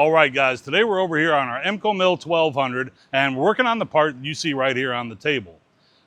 All right, guys, today we're over here on our EMCOMILL 1200 and we're working on the part you see right here on the table.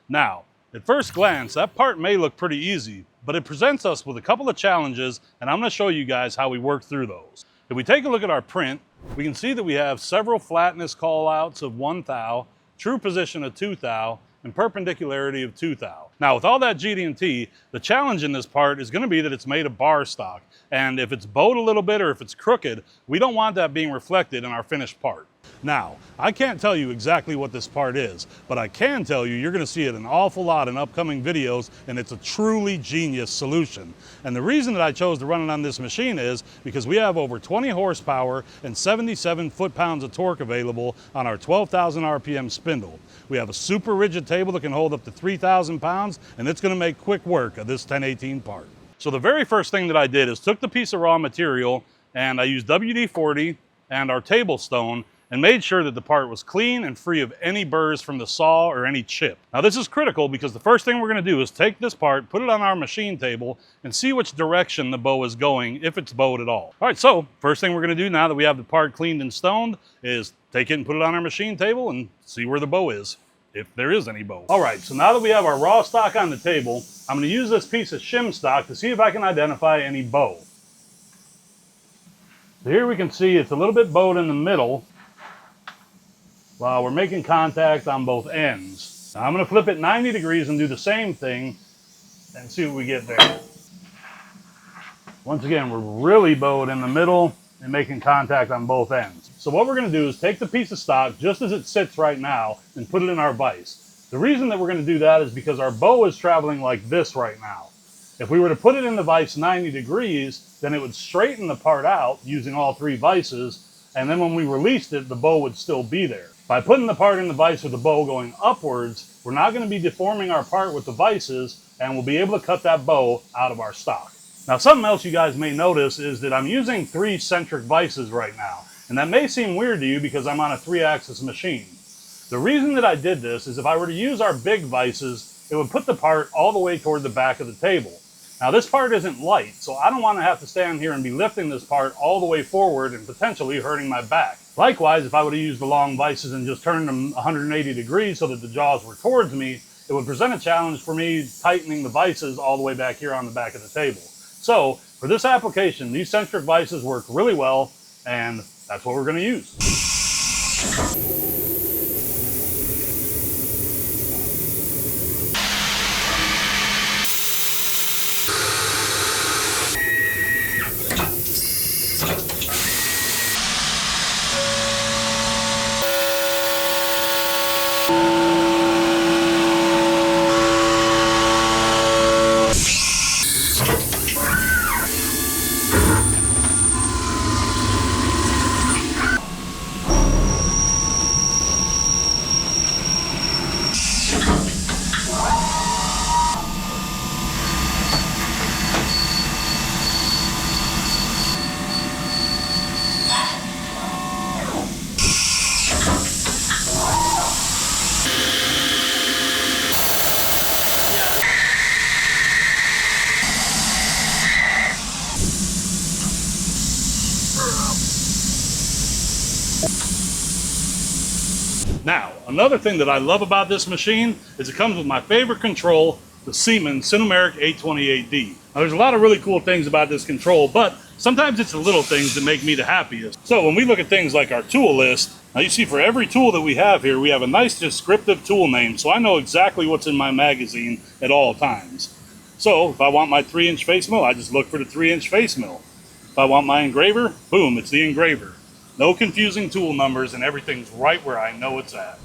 Now, at first glance, that part may look pretty easy, but it presents us with a couple of challenges, and I'm going to show you guys how we work through those. If we take a look at our print, we can see that we have several flatness callouts of 1 thou, true position of 2 thou, and perpendicularity of 2 thou. Now, with all that GD&T, the challenge in this part is going to be that it's made of bar stock, and if it's bowed a little bit or if it's crooked, we don't want that being reflected in our finished part. Now, I can't tell you exactly what this part is, but I can tell you you're going to see it an awful lot in upcoming videos, and it's a truly genius solution. And the reason that I chose to run it on this machine is because we have over 20 horsepower and 77 foot-pounds of torque available on our 12,000 RPM spindle. We have a super rigid table that can hold up to 3,000 pounds, and it's going to make quick work of this 1018 part. So the very first thing that I did is took the piece of raw material, and I used WD-40 and our table stone, and made sure that the part was clean and free of any burrs from the saw or any chip. Now this is critical because the first thing we're going to do is take this part, put it on our machine table, and see which direction the bow is going, if it's bowed at all. All right, so first thing we're going to do now that we have the part cleaned and stoned is take it and put it on our machine table and see where the bow is, if there is any bow. All right, so now that we have our raw stock on the table, I'm going to use this piece of shim stock to see if I can identify any bow. So here we can see it's a little bit bowed in the middle, while we're making contact on both ends. Now I'm going to flip it 90 degrees and do the same thing and see what we get there. Once again, we're really bowed in the middle and making contact on both ends. So what we're going to do is take the piece of stock just as it sits right now and put it in our vise. The reason that we're going to do that is because our bow is traveling like this right now. If we were to put it in the vise 90 degrees, then it would straighten the part out using all 3 vices, and then when we released it, the bow would still be there. By putting the part in the vise with the bow going upwards, we're not going to be deforming our part with the vices, and we'll be able to cut that bow out of our stock. Now, something else you guys may notice is that I'm using 3 centric vices right now, and that may seem weird to you because I'm on a 3-axis machine. The reason that I did this is if I were to use our big vices, it would put the part all the way toward the back of the table. Now, this part isn't light, so I don't want to have to stand here and be lifting this part all the way forward and potentially hurting my back. Likewise, if I would have used the long vices and just turned them 180 degrees so that the jaws were towards me, it would present a challenge for me tightening the vices all the way back here on the back of the table. So, for this application, these centric vices work really well, and that's what we're going to use. Now, another thing that I love about this machine is it comes with my favorite control, the Siemens Sinomeric 828D. Now, there's a lot of really cool things about this control, but sometimes it's the little things that make me the happiest. So when we look at things like our tool list, now you see for every tool that we have here, we have a nice descriptive tool name, so I know exactly what's in my magazine at all times. So if I want my 3-inch face mill, I just look for the 3-inch face mill. If I want my engraver, boom, it's the engraver. No confusing tool numbers, and everything's right where I know it's at.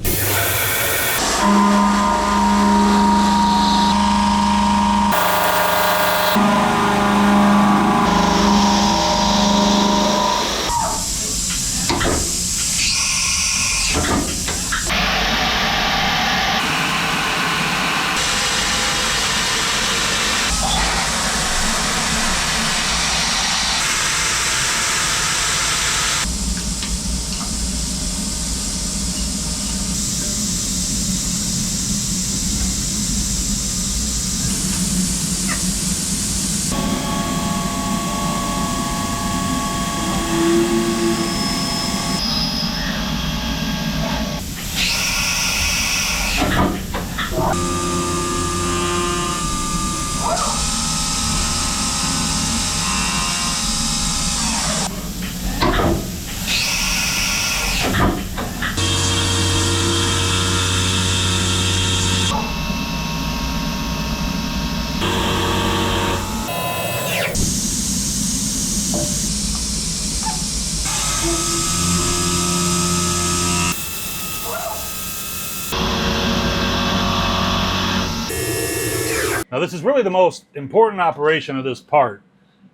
Now this is really the most important operation of this part.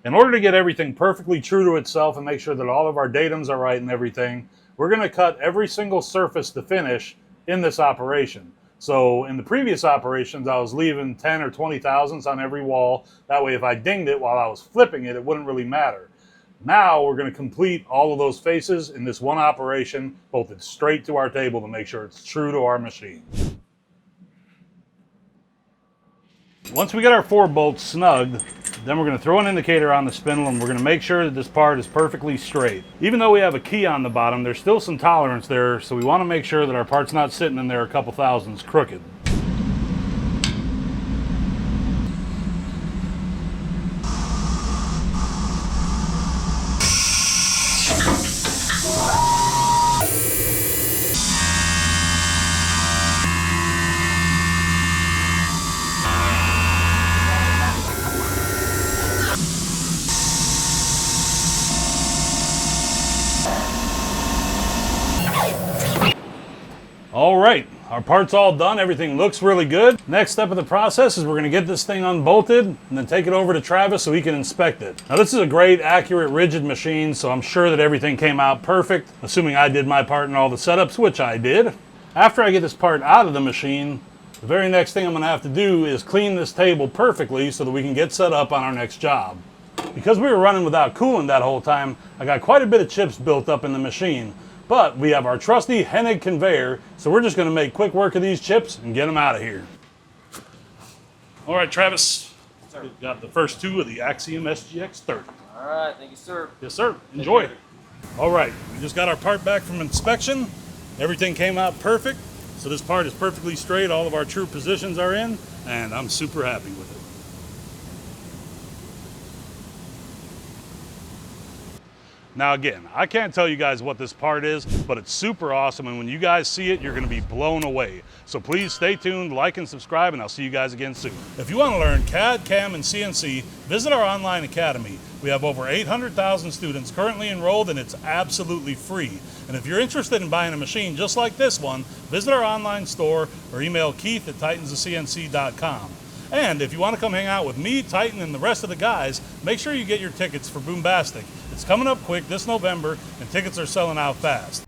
In order to get everything perfectly true to itself and make sure that all of our datums are right and everything, we're going to cut every single surface to finish in this operation. So in the previous operations, I was leaving 10 or 20 thousandths on every wall. That way if I dinged it while I was flipping it, it wouldn't really matter. Now we're going to complete all of those faces in this one operation, bolt it straight to our table to make sure it's true to our machine. Once we get our 4 bolts snugged, then we're going to throw an indicator on the spindle and we're going to make sure that this part is perfectly straight. Even though we have a key on the bottom, there's still some tolerance there, so we want to make sure that our part's not sitting in there a couple thousandths crooked. All right, our part's all done. Everything looks really good. Next step of the process is we're gonna get this thing unbolted and then take it over to Travis so he can inspect it. Now this is a great, accurate, rigid machine, so I'm sure that everything came out perfect, assuming I did my part in all the setups, which I did. After I get this part out of the machine, the very next thing I'm gonna have to do is clean this table perfectly so that we can get set up on our next job. Because we were running without coolant that whole time, I got quite a bit of chips built up in the machine. But we have our trusty Hennig conveyor, so we're just going to make quick work of these chips and get them out of here. All right, Travis. Sir. Got the first 2 of the Axiom SGX 30. All right, thank you, sir. Yes, sir. Enjoy. All right, we just got our part back from inspection. Everything came out perfect. So this part is perfectly straight. All of our true positions are in, and I'm super happy with it. Now again, I can't tell you guys what this part is, but it's super awesome, and when you guys see it, you're gonna be blown away. So please stay tuned, like and subscribe, and I'll see you guys again soon. If you wanna learn CAD, CAM, and CNC, visit our online academy. We have over 800,000 students currently enrolled, and it's absolutely free. And if you're interested in buying a machine just like this one, visit our online store or email keith@titansofcnc.com. And if you want to come hang out with me, Titan, and the rest of the guys, make sure you get your tickets for Boombastic. It's coming up quick this November, and tickets are selling out fast.